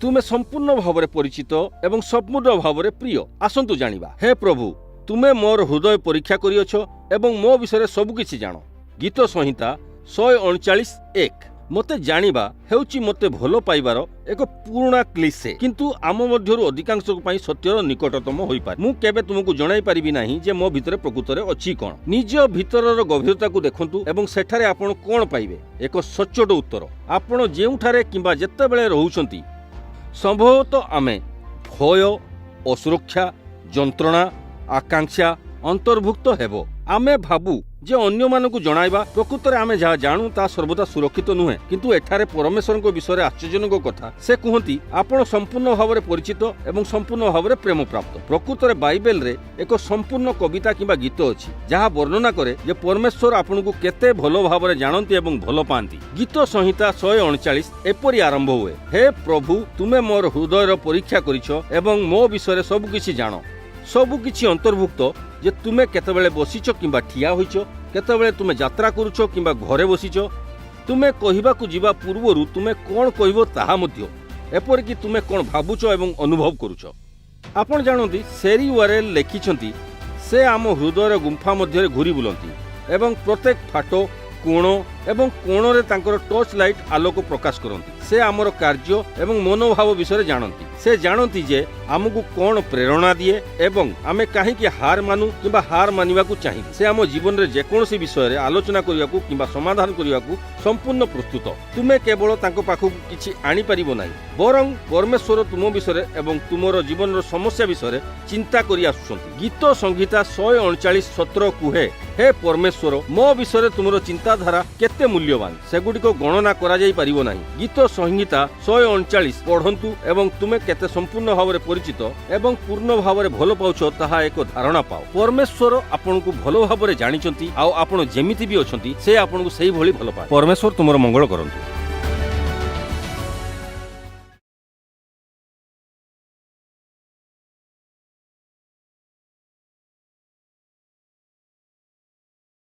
तुमे संपूर्ण भाव परिचित एवं सम्पूर्ण भाव प्रिय। आसंतु जानिबा। हे प्रभु, तुमे मोर हृदय परीक्षा करियछ एवं मो विषय सबकिछि जान। गीत संहिता 139:1। मते जानिबा हेउची मते भलो पाइबार एक पुराना क्लिशे, किंतु आम मध्यरु अधिकांश पई सत्यर निकटतम होई पारे। मु केबे तुमको जणाई परिबि नाही जे मो भितरे प्रकृतरे अछि कोन। निज भितरर गभीरता को देखंतु एवं सेठारे आपण कोन पाइबे। एक सच्चोट उत्तर। आपण जेउठारे किंबा जेते बेले रहउछंती संभवतः आमे भय, असुरक्षा, जंत्रणा, आकांक्षा अंतर्भुक्त हेबो। आमे भाबु जे अन्य मानकु जणाइबा प्रकृतरे आमे जहा जानू ता सर्वदा सुरक्षित नुहे, किंतु एठारे परमेश्वरको विषय आश्चर्यजनक कथा से कहती आपण संपूर्ण भाव परिचित एवं संपूर्ण भाव प्रेम प्राप्त। प्रकृतरे बाइबेल रे एक संपूर्ण कविता किंबा गीत अछि जहा वर्णना करे जे परमेश्वर आपनकु केते भलो भाव जानती एवं भलो पांती। गीत संहिता 139 एपरि आरंभ हुए। हे प्रभु, तुमे मोर हृदयर परीक्षा करिछ एवं मो विषय सब किछि जानो। सब किछि अंतर्भुक्त जे तुमे केतेबेले बसिछ किंबा ठिया होइछ, केतेबेले तुमे यात्रा करूछ किंबा घरे बसिछ, तुमे कहिबाकू जिबा पूर्वरु तुमे कोन कहिबो ताहा मध्य, एपरिकि तुमे कोन भाबुछ एवं अनुभव करूछ। आपण जानती सेरी वारेल लेखिछंती से आम हृदयर गुंफा मध्य घूरी बुलंती एवं प्रत्येक फाटो कोण एवं कोणरे तांकर टॉर्च लाइट आलोक प्रकाश करती। से आमर कार्य एवं मनोभाव विषय जानती। से जानती जे आमको कौन प्रेरणा दिए एवं आमे काहेकि हार मानु किंबा हार मानिबाकू चाहिए। से आम जीवन रे जेकोसी विषय रे आलोचना करियाकू किंबा समाधान करियाकू संपूर्ण प्रस्तुत। तुमे केवल तांको पाखु किछि आनी परिबो नाही, बरं परमेश्वर तुम विषय एवं तुमर जीवन समस्या विषय चिंता करि आसुछंती। गीत संहिता 139:17 कुहे, हे परमेश्वर, मो विषय तुमर चिंताधारा केते मूल्यवान, सेगुडिको गणना करा जाई परिबो नाही। गीत संहिता 139 पढ़ंतु एवं तुमे केते संपूर्ण भाव परिचित एवं पूर्ण भाव भलो पाउछ ताहा एक धारणा पाओ। परमेश्वर आपनकु भलो भाव जानिचंती, आ आपण जेमिति भी अछंती से आपनकु सेही भली भलो पाए। परमेश्वर तुमर मंगल करंतु।